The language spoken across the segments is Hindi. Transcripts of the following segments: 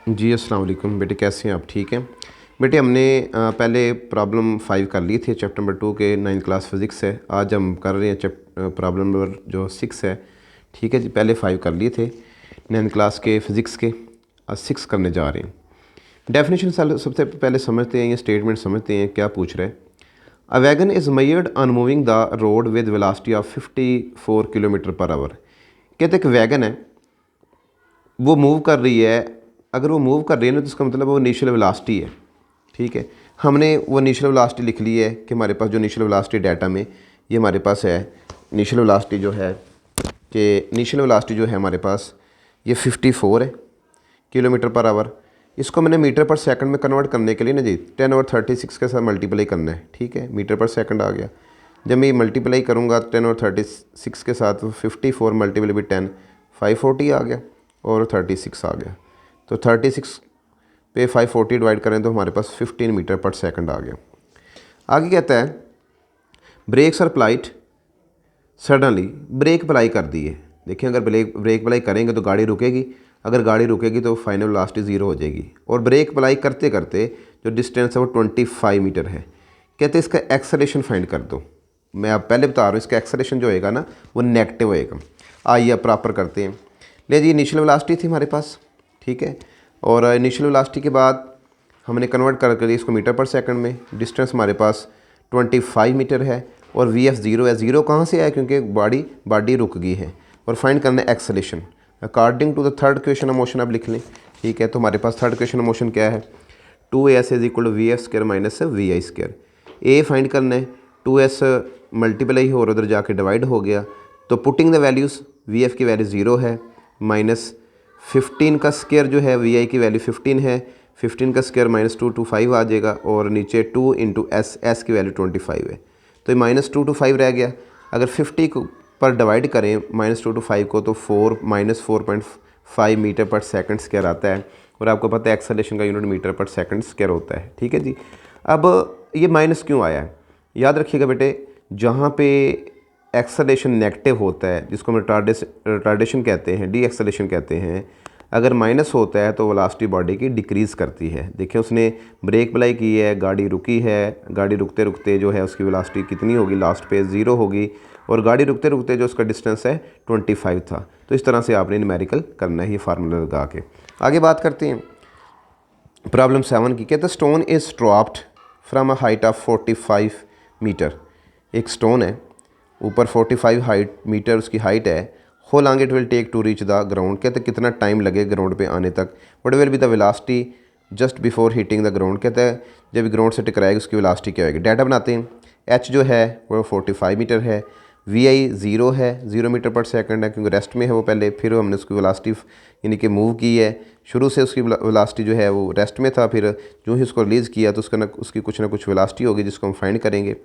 जी अस्सलाम वालेकुम बेटे, कैसे हैं आप? ठीक हैं बेटे। हमने पहले प्रॉब्लम 5 कर ली थी, चैप्टर नंबर 2 के 9th क्लास फिज़िक्स है। आज हम कर रहे हैं प्रॉब्लम नंबर जो 6 है। ठीक है जी, पहले 5 कर लिए थे 9th क्लास के फ़िज़िक्स के, आज 6 करने जा रहे हैं। डेफिनेशन सबसे पहले समझते हैं, ये स्टेटमेंट समझते हैं क्या पूछ रहा है। A wagon is measured on moving the road with velocity of 54 kilometre per hour. कहते एक वैगन है, वो मूव कर रही है। अगर वो मूव कर रही है ना, तो इसका मतलब वो इनिशियल वेलोसिटी है। ठीक है, हमने वो इनिशियल वेलोसिटी लिख ली है कि हमारे पास जो इनिशियल वेलोसिटी डाटा में ये हमारे पास है। इनिशियल वेलोसिटी जो है हमारे पास ये 54 है किलोमीटर पर आवर। इसको मैंने मीटर पर सेकंड में कन्वर्ट करने के लिए ना जी 10⁻36 के साथ मल्टीप्लाई करना है। ठीक है, मीटर पर सेकंड आ गया। जब मैं ये मल्टीप्लाई करूँगा 10⁻36 के साथ, तो 54 मल्टीप्लाई बाई 10 540 आ गया और 36 आ गया। तो 36 पे 540 डिवाइड करें तो हमारे पास 15 मीटर पर सेकंड आ गया। आगे कहता है brakes are applied suddenly. Brake apply कर दी है। देखिए, अगर ब्रेक अप्लाई करेंगे तो गाड़ी रुकेगी, अगर गाड़ी रुकेगी तो फाइनल वेलोसिटी 0 हो जाएगी। और ब्रेक अप्लाई करते करते जो डिस्टेंस है वो 25 मीटर है। कहते हैं इसका एक्सेलरेशन फाइंड कर दो। मैं आप पहले बता रहा हूँ, इसका एक्सेलरेशन जो होएगा ना वो नेगेटिव होएगा। आइए अब प्रॉपर करते हैं। ले जी, इनिशियल वेलोसिटी थी हमारे पास, ठीक है, और इनिशियल वेलोसिटी के बाद हमने कन्वर्ट कर दिया इसको मीटर पर सेकंड में। डिस्टेंस हमारे पास 25 मीटर है और वी एफ 0 है। 0 कहाँ से आया? क्योंकि बॉडी रुक गई है। और फाइंड करना है acceleration according to the third equation of motion. अब लिख लें, ठीक है। तो हमारे पास थर्ड इक्वेशन ऑफ मोशन क्या है? 2s is equal to v f square minus v i square. A find करना है, 2s मल्टीप्लाई हो और उधर जाके डिवाइड हो गया। तो putting the values, V F की वैल्यू 0 है, माइनस 15 का स्क्वायर जो है वी आई की वैल्यू 15 है, 15 का स्क्वायर -2 to 5 आ जाएगा। और नीचे 2 इंटू एस की वैल्यू 25 है, तो ये -2 to 5 रह गया। अगर 50 को पर डिवाइड करें -2 to 5 को, तो 4-4.5 मीटर पर सेकंड स्क्वायर आता है। और आपको पता है एक्सेलरेशन का unit metre per second square होता है। ठीक है जी। अब ये माइनस क्यों आया है? याद रखिएगा बेटे, जहाँ पे एक्सेलरेशन नेगेटिव होता है, जिसको हम रिटार्डेशन कहते हैं, डी एक्सेलरेशन कहते हैं, अगर माइनस होता है तो वेलोसिटी बॉडी की डिक्रीज़ करती है। देखिए, उसने ब्रेक अप्लाई की है, गाड़ी रुकी है, गाड़ी रुकते रुकते जो है उसकी वेलोसिटी कितनी होगी? लास्ट पे 0 होगी। और गाड़ी रुकते रुकते जो उसका डिस्टेंस है 25 था। तो इस तरह से आपने न्यूमेरिकल करना है, ये फार्मूला लगा के। आगे बात करते हैं प्रॉब्लम 7 की। कहते हैं stone is dropped from a height of 45 metre. एक स्टोन है, ऊपर 45 मीटर उसकी हाइट है। How long it will take to reach the ground. कहते हैं कितना टाइम लगेगा ग्राउंड पे आने तक। What will be the velocity just before hitting the ground. कहते हैं जब ग्राउंड से टकराएगी उसकी वेलोसिटी क्या होगी। डाटा बनाते हैं। एच जो है वो 45 मीटर है, वी आई 0 है, 0 मीटर पर सेकंड है क्योंकि रेस्ट में है वो पहले। फिर हमने उसकी वेलोसिटी यानी कि मूव की है। शुरू से उसकी वेलोसिटी जो है वो रेस्ट में था, फिर जो ही उसको रिलीज़ किया तो उसकी कुछ ना कुछ वेलोसिटी होगी जिसको हम फाइंड करेंगे।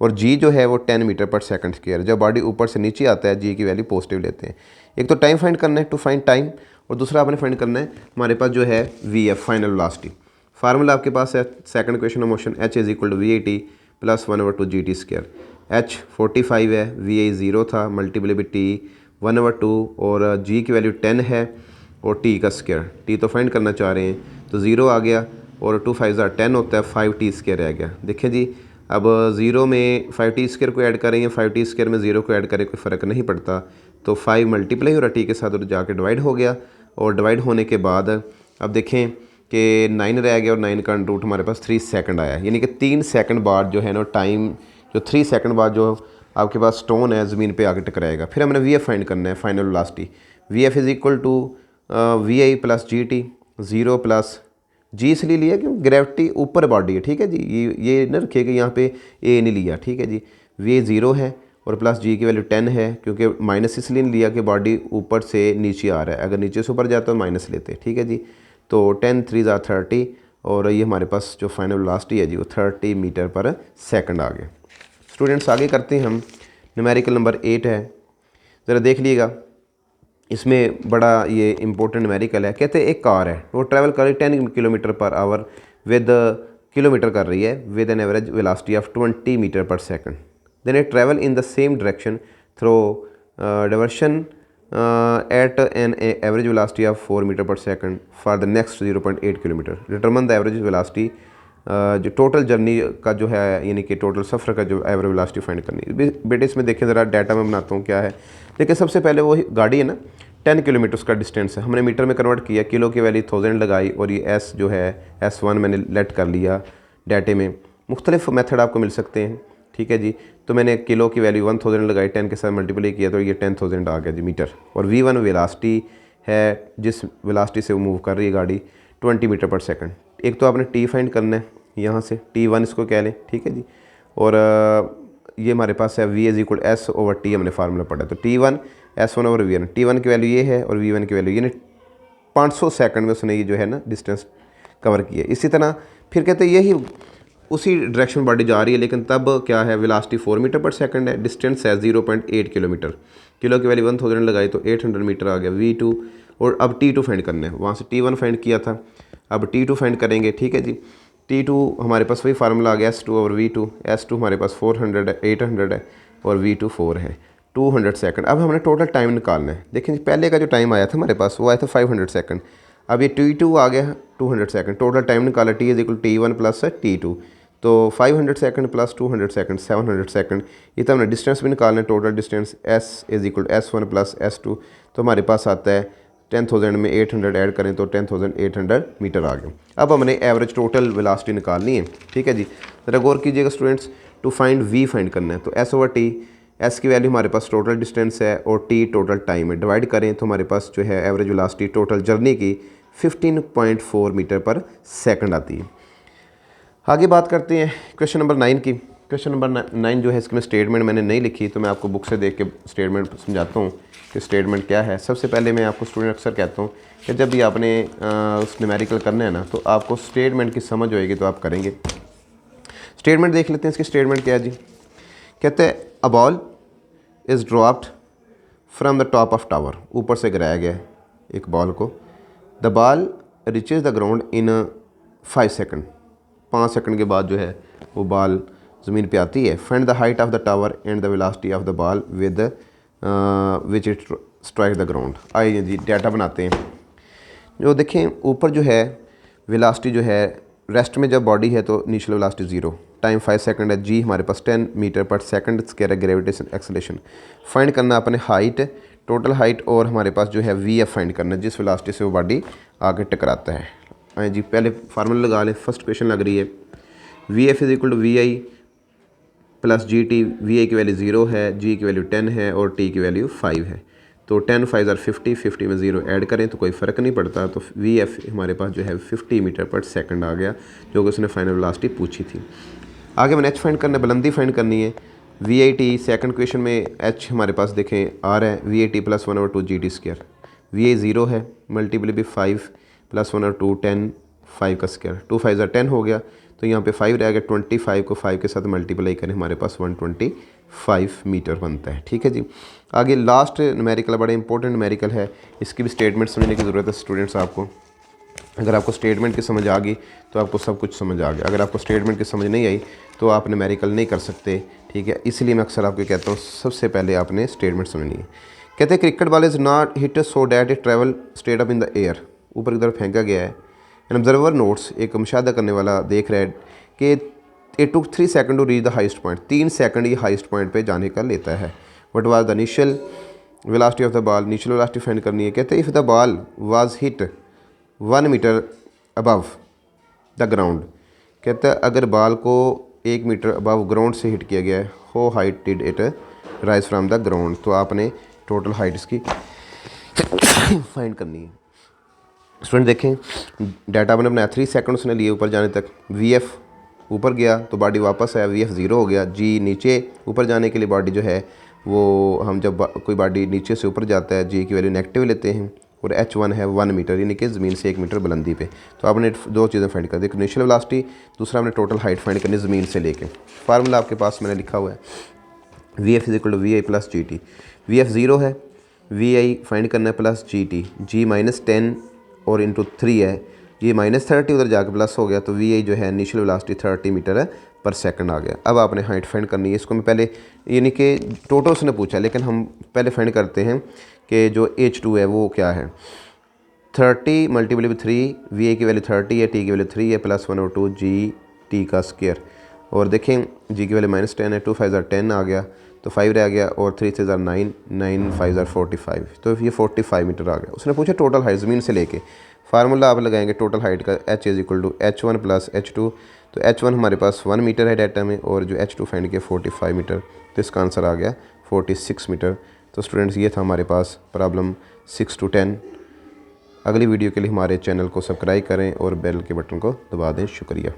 और जी जो है वो 10 मीटर पर सेकंड स्क्वायर। जब बॉडी ऊपर से नीचे आता है जी की वैल्यू पॉजिटिव लेते हैं। एक तो टाइम फाइंड करना है, टू फाइंड टाइम, और दूसरा आपने फाइंड करना है हमारे पास जो है v f final velocity. Formula आपके पास है second equation of motion, h is equal to we i t plus 1/2 g t square. H 45 है, वी आई 0 था, मल्टीप्लाई बाई टी 1/2 और जी की वैल्यू 10 है और टी का स्क्वायर। टी तो फाइंड करना चाह रहे हैं तो 0 आ गया और 2 5 10 होता है, 5t स्क्वायर रह गया। देखिए जी, अब 0 में 5t स्क्वायर को ऐड करेंगे, 5t स्क्वायर में 0 को ऐड करें कोई फ़र्क नहीं पड़ता। तो 5 मल्टीप्लाई हो रहा टी के साथ और जाके डिवाइड हो गया। और डिवाइड होने के बाद अब देखें कि 9 रह गया और 9 का अंडर रूट हमारे पास 3 सेकंड आया। यानी कि 3 सेकंड बाद जो है ना टाइम, जो 3 सेकंड बाद जो आपके पास स्टोन है ज़मीन पे आके टकराएगा। फिर हमने वी एफ फाइंड करना है final velocity. V F is equal to we I plus G T, 0 plus G इसलिए लिया क्योंकि ग्रेविटी ऊपर बॉडी है। ठीक है जी, ये न रखिएगा यहाँ पे ए नहीं लिया। ठीक है जी, वी 0 है और प्लस जी की वैल्यू 10 है क्योंकि माइनस इसलिए नहीं लिया कि बॉडी ऊपर से नीचे आ रहा है। अगर नीचे से ऊपर जाता तो माइनस लेते। ठीक है जी, तो 10 3 30 और ये हमारे पास जो फाइनल वेलोसिटी है जी वो 30 मीटर पर सेकंड आ गया। स्टूडेंट्स आगे करते हैं हम। न्यूमेरिकल नंबर 8 है, ज़रा देख लीजिएगा। इसमें बड़ा ये इंपॉर्टेंट न्यूमेरिकल है। कहते हैं एक कार है, वो ट्रैवल कर रही 10 kilometre per our with kilometre कर रही है with an average velocity of 20 metre per second. Then it travel in the same direction through diversion at an average velocity of 4 metre per second for the next 0.8 kilometre, determine the average velocity, जो टोटल जर्नी का जो है यानी कि टोटल सफ़र का जो एवरेज वेलोसिटी फाइंड करनी है। बेटे इसमें देखें ज़रा डाटा मैं बनाता हूँ क्या है। देखिए सबसे पहले वो गाड़ी है ना 10 किलोमीटर का डिस्टेंस है, हमने मीटर में कन्वर्ट किया, किलो की वैल्यू 1000 लगाई और ये एस जो है S1 मैंने लेट कर लिया डाटे में। मुख्तलिफ मेथड आपको मिल सकते हैं, ठीक है जी। तो मैंने किलो की वैल्यू 1000 लगाई, 10 के साथ मल्टीप्लाई किया तो ये 10,000 आ गया जी मीटर। और V1 वेलोसिटी है, जिस वेलोसिटी से वो मूव कर रही है गाड़ी 20 मीटर पर सेकंड। एक तो आपने टी फाइंड करना है, यहाँ से T1 इसको कह लें, ठीक है जी। और ये हमारे पास है V = S/T, हमने फार्मूला पढ़ा तो T1 S1/V1। T1 की वैल्यू ये है और V1 की वैल्यू यानी 500 सेकंड में उसने ये जो है ना डिस्टेंस कवर किया। इसी तरह फिर कहते हैं यही उसी डायरेक्शन बॉडी जा रही है, लेकिन तब क्या है वेलोसिटी 4 मीटर पर सेकंड है, डिस्टेंस है 0.8 किलोमीटर, किलो की वैल्यू 1000 लगाई तो 800 मीटर आ गया V2। और अब T2 फाइंड करना है, वहाँ से T1 फाइंड किया था, अब T2 फाइंड करेंगे, ठीक है जी। T2 हमारे पास वही फार्मूला आ गया S2/V2, S2 हमारे पास 400 है, 800 है और V2 4 है, 200 सेकंड। अब हमने टोटल टाइम निकालना है। देखें जी पहले का जो टाइम आया था हमारे पास वो आया था 500 सेकंड, अब ये T2 आ गया 200 सेकंड। टोटल टाइम निकाला T = T1 + T2, तो 500 सेकंड + 200 सेकंड 700 सेकंड। ये तो हमने डिस्टेंस भी निकालना है, total distance S = S1 + S2, तो हमारे पास आता है 10,000 में 800 ऐड करें तो 10,800 मीटर आ गया। अब हमने एवरेज टोटल वेलोसिटी निकालनी है, ठीक है जी। ज़रा गौर कीजिएगा students, to find V find करना है तो S/T, S की वैल्यू हमारे पास टोटल डिस्टेंस है और T टोटल टाइम है, डिवाइड करें तो हमारे पास जो है एवरेज वेलोसिटी टोटल जर्नी की 15.4 मीटर पर सेकंड आती है। आगे बात करते हैं क्वेश्चन नंबर 9 की। क्वेश्चन नंबर 9 जो है इसमें स्टेटमेंट मैंने नहीं लिखी, तो मैं आपको बुक से देख के स्टेटमेंट समझाता हूँ कि स्टेटमेंट क्या है। सबसे पहले मैं आपको स्टूडेंट अक्सर कहता हूँ कि जब भी आपने उस न्यूमेरिकल करना है ना तो आपको स्टेटमेंट की समझ होएगी तो आप करेंगे। स्टेटमेंट देख लेते हैं, इसकी स्टेटमेंट क्या है जी। कहते हैं a ball is dropped from the top of tower, ऊपर से गिराया गया है एक बॉल को। The ball reaches the ground in 5 second, 5 second के बाद जो है वो बॉल ज़मीन पे आती है। Find the height of the tower and the velocity of the ball with which it strike the ground. आइए जी डाटा बनाते हैं। जो देखें ऊपर जो है वेलोसिटी जो है, रेस्ट में जब बॉडी है तो इनिशियल वेलोसिटी 0, टाइम 5 सेकंड है, जी हमारे पास 10 मीटर पर सेकंड स्क्वायर है ग्रेविटेशन एक्सेलरेशन। फाइंड करना अपने हाइट, टोटल हाइट, और हमारे पास जो है VF फाइंड करना है जिस वेलोसिटी से वो बॉडी आगे टकराता है। आए जी पहले फार्मूला लगा लें, फर्स्ट क्वेश्चन लग रही है VF = VI + GT। VI की वैल्यू 0 है, G की वैल्यू 10 है और T की वैल्यू 5 है। तो 10 × 5 = 50, 50 में 0 ऐड करें तो कोई फ़र्क नहीं पड़ता। तो VF हमारे पास जो है 50 मीटर पर सेकंड आ गया, जो कि उसने फाइनल वेलोसिटी पूछी थी। आगे मैंने H फाइंड करना है, बुलंदी फाइंड करनी है। VIT सेकंड क्वेश्चन में H हमारे पास देखें R है, VIT + 1/2 GT²। VI 0 है, मल्टीप्लाई भी 5 + 1/2 10, 5 का स्क्वायर, 2 × 5 = 10 हो गया, तो यहाँ पे 5 रह गया। 25 को 5 के साथ मल्टीप्लाई करें, हमारे पास 125 मीटर बनता है, ठीक है जी। आगे लास्ट न्यूमेरिकल बड़ा इंपॉर्टेंट न्यूमेरिकल है, इसकी भी स्टेटमेंट समझने की ज़रूरत है स्टूडेंट्स आपको। अगर आपको स्टेटमेंट की समझ आ गई तो आपको सब कुछ समझ आ गया, अगर आपको स्टेटमेंट की समझ नहीं आई तो आप न्यूमेरिकल नहीं कर सकते, ठीक है। इसलिए मैं अक्सर आपको कहता हूँ सबसे पहले आपने स्टेटमेंट समझनी है। कहते हैं cricket ball is not hit so that it travel straight up in the air, ऊपर की तरफ फेंका गया है। एन ऑब्जर्वर नोट्स, एक मुशाहदा करने वाला देख रहा है कि it took 3 second to reach the highest point, 3 second ये हाइस्ट पॉइंट पे जाने का लेता है। What was the initial velocity of the ball, initial velocity find करनी है। कहते हैं if the ball was hit 1 metre above the ground, कहता है अगर बॉल को 1 मीटर अबव ग्राउंड से हिट किया गया है, how height did it rise from the ground, तो आपने टोटल हाइट इसकी फाइंड करनी है। स्टूडेंट देखें डाटा आपने बनाया 3 सेकंड उसने लिए ऊपर जाने तक। VF ऊपर गया तो बॉडी वापस आया, VF 0 हो गया। G नीचे ऊपर जाने के लिए बॉडी जो है वो, हम जब कोई बॉडी नीचे से ऊपर जाता है G की वैल्यू नेगेटिव लेते हैं, और H1 है 1 मीटर, यानी कि ज़मीन से 1 मीटर बुलंदी पे। तो आपने 2 चीज़ें फाइंड कर दी, इनिशियल वेलोसिटी, दूसरा आपने टोटल हाइट फाइंड करनी ज़मीन से लेके। फार्मूला आपके पास मैंने लिखा हुआ है VF = VI + GT। VF 0 है, VI फाइंड करना है + GT, G -10 और इंटू 3 है, ये -30 उधर जाकर प्लस हो गया, तो वी जो है initial velocity 30 metre per second आ गया। अब आपने हाइट फाइंड करनी है। इसको मैं पहले यानी कि टोटल उसने पूछा, लेकिन हम पहले फाइंड करते हैं कि जो h2 है वो क्या है। 30 मल्टीपल 3, वी की वैल्यू 30 है, टी की वैल्यू 3 है, +1/2 जी टी का स्क्वायर। और देखें जी की वैल्यू -10 है, 2 5 10 आ गया, तो 5 रह गया, और 3 6 9, 9 5 45, तो ये 45 मीटर आ गया। उसने पूछा टोटल हाइट ज़मीन से लेके। फार्मूला आप लगाएंगे टोटल हाइट का, h = h1 + h2। तो h1 हमारे पास 1 मीटर है डाटा में, और जो h2 फाइंड किया 45 मीटर, तो इसका आंसर आ गया 46 मीटर। तो स्टूडेंट्स ये था हमारे पास प्रॉब्लम 6 to 10। अगली वीडियो के लिए हमारे चैनल को सब्सक्राइब करें और बेल के बटन को दबा दें। शुक्रिया।